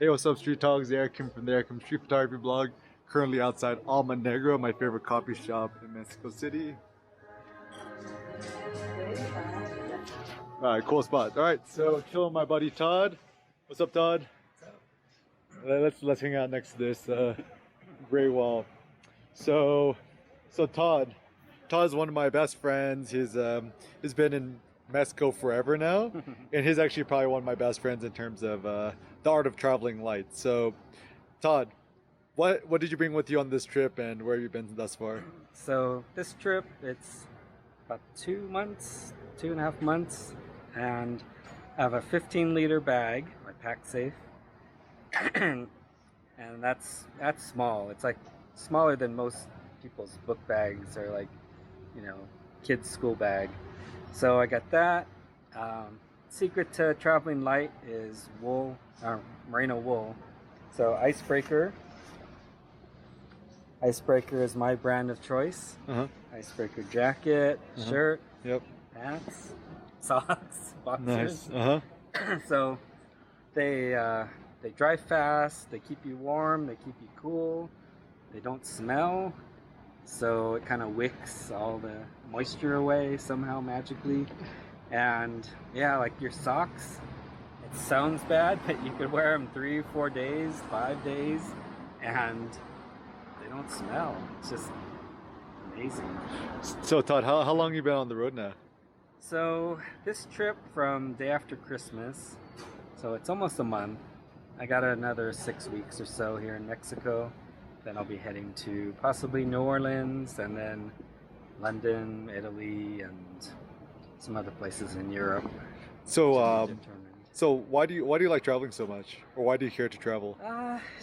Hey, what's up, Street Talks? The Kim from the Kim Street Photography Blog. Currently outside Alma Negra, my favorite coffee shop in Mexico City. Alright, cool spot. Alright, so chilling with my buddy Todd. What's up, Todd? Let's hang out next to this gray wall. So Todd's one of my best friends. He's been in Mexico forever now, and he's actually probably one of my best friends in terms of the art of traveling light. So, Todd, what did you bring with you on this trip, and where have you been thus far? So this trip, it's about 2 months, 2.5 months, and I have a 15-liter bag, my pack safe, and that's small. It's like smaller than most people's book bags or like, kids' school bag. So I got that. Secret to traveling light is wool, merino wool. So Icebreaker is my brand of choice. Icebreaker jacket, shirt, Yep. pants, socks, boxers. Nice. So they dry fast, they keep you warm, they keep you cool, they don't smell, so it kind of wicks all the moisture away somehow magically. And yeah, like your socks, it sounds bad, but you could wear them 3-4 days, 5 days, and they don't smell. It's just amazing. So, Todd, how long you been on the road now? So this trip from day after Christmas, so it's almost a month. I got another 6 weeks or so here in Mexico. Then I'll be heading to possibly New Orleans and then London, Italy, and some other places in Europe. So why do you like traveling so much, or why do you care to travel?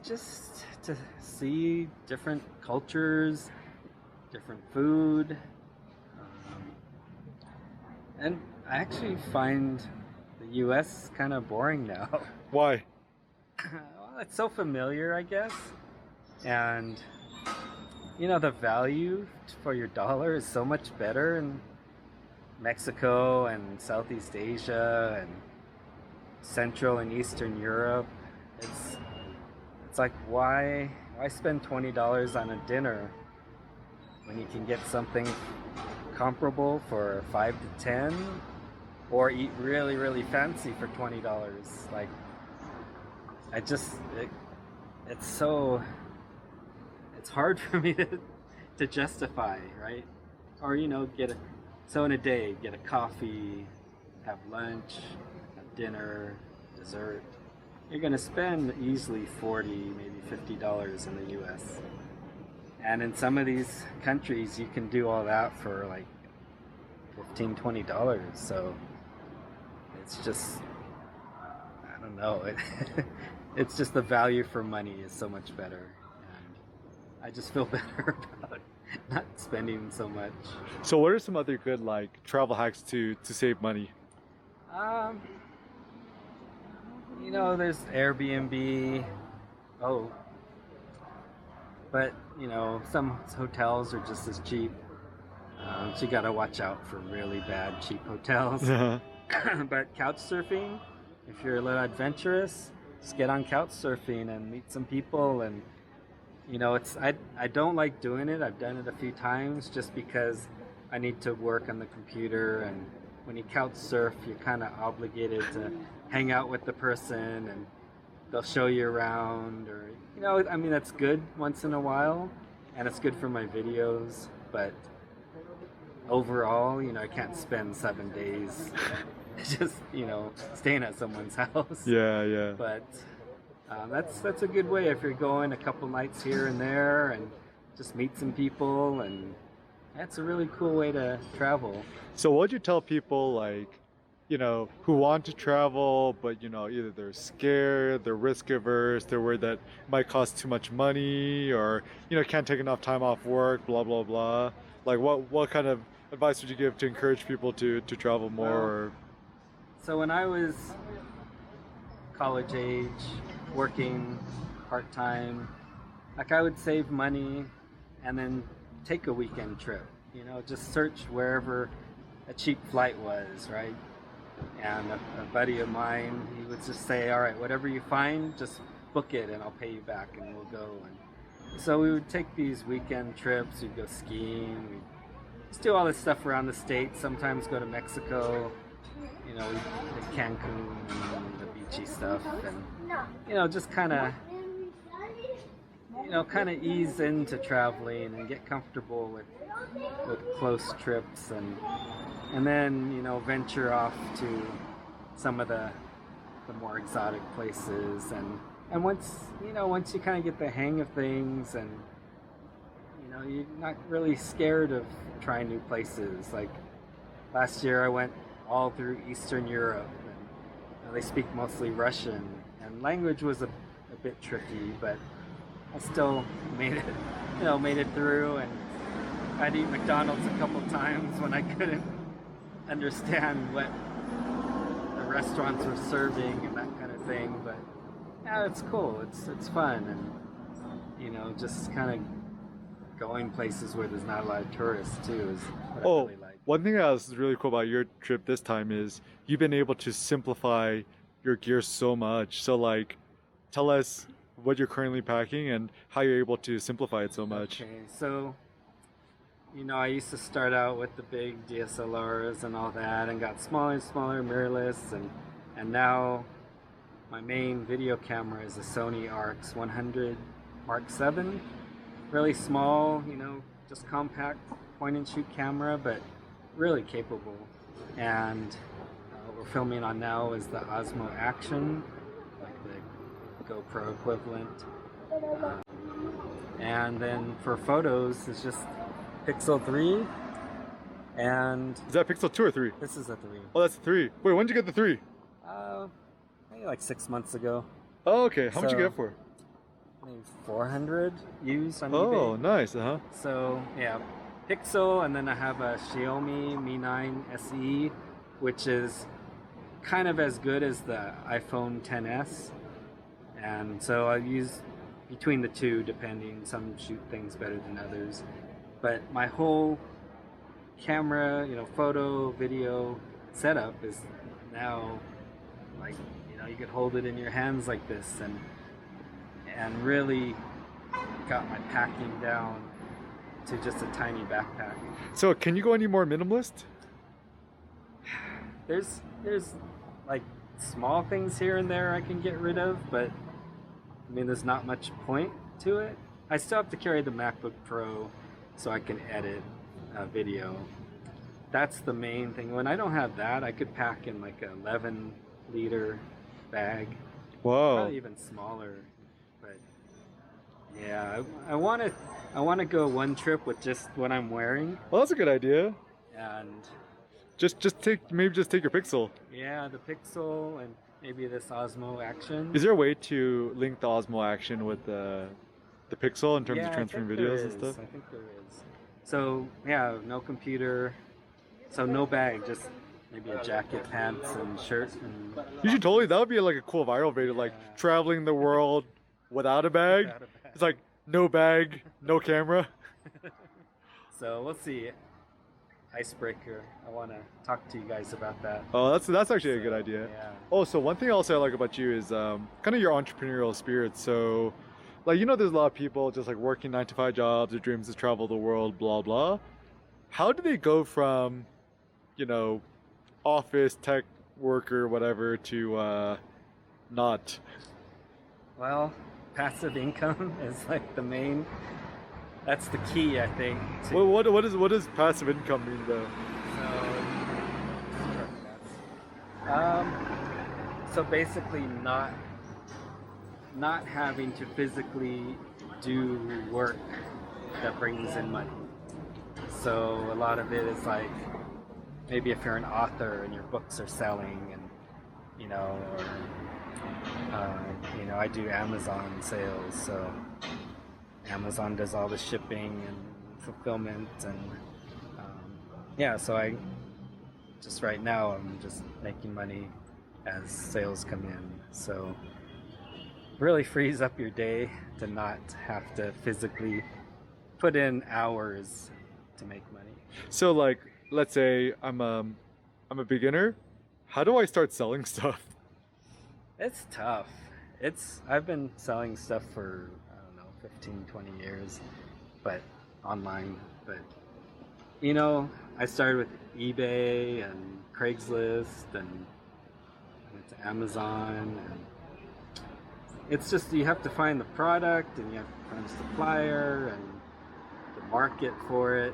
Just to see different cultures, different food, and I actually find the U.S. kind of boring now. Why? Well, it's so familiar, I guess, and the value for your dollar is so much better in Mexico and Southeast Asia and Central and Eastern Europe. It's like, why spend $20 on a dinner when you can get something comparable for 5 to 10, or eat really, really fancy for $20? Like, it's hard for me to justify, right? Or so in a day, get a coffee, have lunch, have dinner, dessert. You're gonna spend easily $40, maybe $50 in the U.S. And in some of these countries, you can do all that for like $15, $20. So it's just, I don't know. It's just the value for money is so much better. And I just feel better about not spending so much. So what are some other good travel hacks to save money? There's Airbnb. But some hotels are just as cheap. So you gotta watch out for really bad cheap hotels. But couch surfing, if you're a little adventurous, just get on couch surfing and meet some people. And I don't like doing it. I've done it a few times just because I need to work on the computer, and when you couch surf, you're kind of obligated to hang out with the person, and they'll show you around, or that's good once in a while, and it's good for my videos. But overall, I can't spend 7 days just staying at someone's house. Yeah. But that's a good way if you're going a couple nights here and there and just meet some people, and that's a really cool way to travel. So what would you tell people who want to travel, but either they're scared, they're risk averse, they're worried that it might cost too much money, or can't take enough time off work, blah blah blah. Like what kind of advice would you give to encourage people to travel more? So when I was college age, working part-time, I would save money and then take a weekend trip. Just search wherever a cheap flight was, right? And a buddy of mine, he would just say, all right, whatever you find, just book it and I'll pay you back and we'll go. And so we would take these weekend trips. We'd go skiing. We'd just do all this stuff around the state. Sometimes go to Mexico. You know, we did Cancun and the beachy stuff, and just kind of ease into traveling and get comfortable with close trips, and then venture off to some of the more exotic places, and once you kind of get the hang of things, and you're not really scared of trying new places. Like last year I went all through Eastern Europe, and they speak mostly Russian, and language was a bit tricky, but I still made it through, and I'd eat McDonald's a couple times when I couldn't understand what the restaurants were serving and that kind of thing. But yeah, it's cool. It's fun, and just kind of going places where there's not a lot of tourists too is what I really like. One thing that was really cool about your trip this time is you've been able to simplify your gear so much. So like, tell us what you're currently packing and how you're able to simplify it so much. Okay, so I used to start out with the big DSLRs and all that, and got smaller and smaller, mirrorless, and now my main video camera is a Sony RX100 Mark VII. Really small, just compact point and shoot camera, but really capable. And what we're filming on now is the Osmo Action, like the GoPro equivalent. And then for photos, it's just Pixel 3. And is that Pixel 2 or 3? This is a 3. Oh, that's a 3. Wait, when did you get the 3? Maybe like 6 months ago. Oh, okay. How much you get it for? Maybe 400 used on eBay. Oh, nice. So yeah, Pixel, and then I have a Xiaomi Mi 9 SE, which is kind of as good as the iPhone XS. And so I use between the two, depending. Some shoot things better than others. But my whole camera, photo, video setup is now like, you could hold it in your hands like this, and really got my packing down to just a tiny backpack. So can you go any more minimalist? There's like small things here and there I can get rid of, but there's not much point to it. I still have to carry the MacBook Pro so I can edit video. That's the main thing. When I don't have that, I could pack in like an 11-liter bag. Whoa. Probably even smaller. But yeah, I want to go one trip with just what I'm wearing. Well, that's a good idea. And just take your Pixel. Yeah, the Pixel and maybe this Osmo Action. Is there a way to link the Osmo Action with the Pixel in terms of transferring videos and stuff? I think there is. So yeah, no computer, so no bag, just maybe a jacket, pants, and shirt. And you should totally. That would be like a cool viral video, like traveling the world without a bag. It's like no bag, no camera. So we'll see. Icebreaker. I want to talk to you guys about that. Oh, that's actually a good idea. Yeah. Oh, so one thing else I like about you is kind of your entrepreneurial spirit. So, like, there's a lot of people just like working 9-to-5 jobs. Their dreams is travel the world, blah blah. How do they go from, office tech worker, whatever, to not? Well, passive income is like the main. That's the key, I think. Well, what does passive income mean though? So basically not having to physically do work that brings in money. So a lot of it is like, maybe if you're an author and your books are selling, and I do Amazon sales, so Amazon does all the shipping and fulfillment, and so I just right now I'm just making money as sales come in, so really frees up your day to not have to physically put in hours to make money. So like, let's say I'm a beginner. How do I start selling stuff? It's tough. I've been selling stuff for, I don't know, 15, 20 years, but online. But, I started with eBay and Craigslist and went to Amazon. And it's just, you have to find the product and you have to find a supplier and the market for it.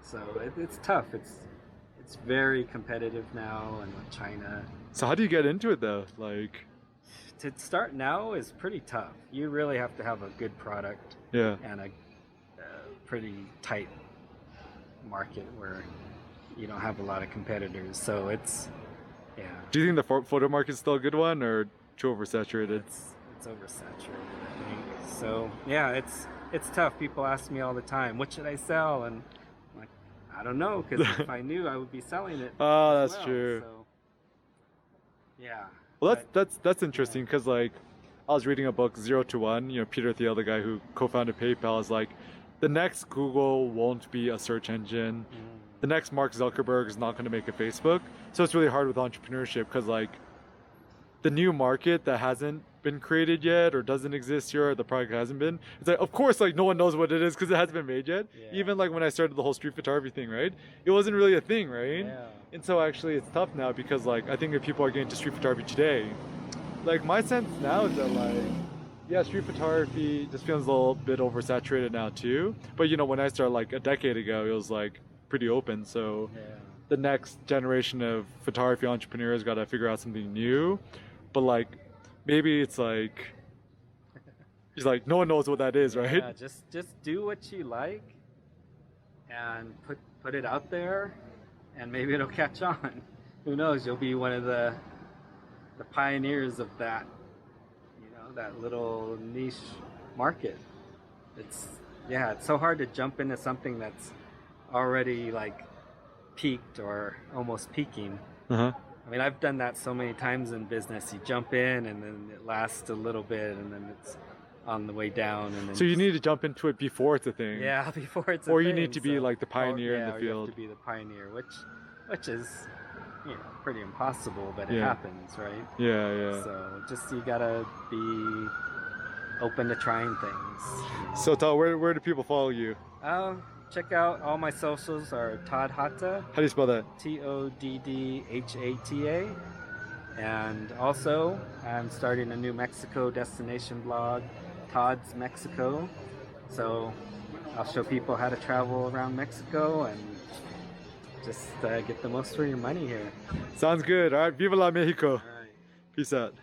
So it's tough. It's very competitive now, and with China. So how do you get into it though? Like, to start now is pretty tough. You really have to have a good product yeah. and a pretty tight market where you don't have a lot of competitors. So it's, yeah. Do you think the photo market's still a good one, or too oversaturated? It's oversaturated, I think. So yeah, it's tough. People ask me all the time, what should I sell? And I'm like, I don't know, because if I knew, I would be selling it. Oh, as that's well. true. So, yeah. Well, that's interesting, because like I was reading a book, 0 to 1. Peter Thiel, the guy who co-founded PayPal, is like, the next Google won't be a search engine. The next Mark Zuckerberg is not going to make a Facebook. So it's really hard with entrepreneurship, because like the new market that hasn't been created yet or doesn't exist here, or the product hasn't been, it's like, of course, like no one knows what it is because it hasn't been made yet. Yeah. Even like when I started the whole street photography thing, right? It wasn't really a thing, right? Yeah. And so actually it's tough now, because like I think if people are getting into street photography today, like my sense now is that like, yeah, street photography just feels a little bit oversaturated now too. But when I started like a decade ago, it was like pretty open. So Yeah. the next generation of photography entrepreneurs got to figure out something new. But like maybe it's like no one knows what that is, right? Yeah, just do what you like and put it out there, and maybe it'll catch on. Who knows? You'll be one of the pioneers of that, that little niche market. It's so hard to jump into something that's already like peaked or almost peaking. Uh-huh. I mean, I've done that so many times in business. You jump in and then it lasts a little bit and then it's on the way down. And then So you need to jump into it before it's a thing. Yeah, before it's a or thing. you need to be like the pioneer in the You field. have to be the pioneer, which is, pretty impossible, but it Yeah. happens, right? Yeah. So just, you gotta be open to trying things. So Todd, where do people follow you? Check out all my socials are Todd Hata, How do you spell that? TODDHATA. And also, I'm starting a New Mexico destination blog, Todd's Mexico. So I'll show people how to travel around Mexico and just get the most for your money here. Sounds good. All right. Viva la Mexico. All right. Peace out.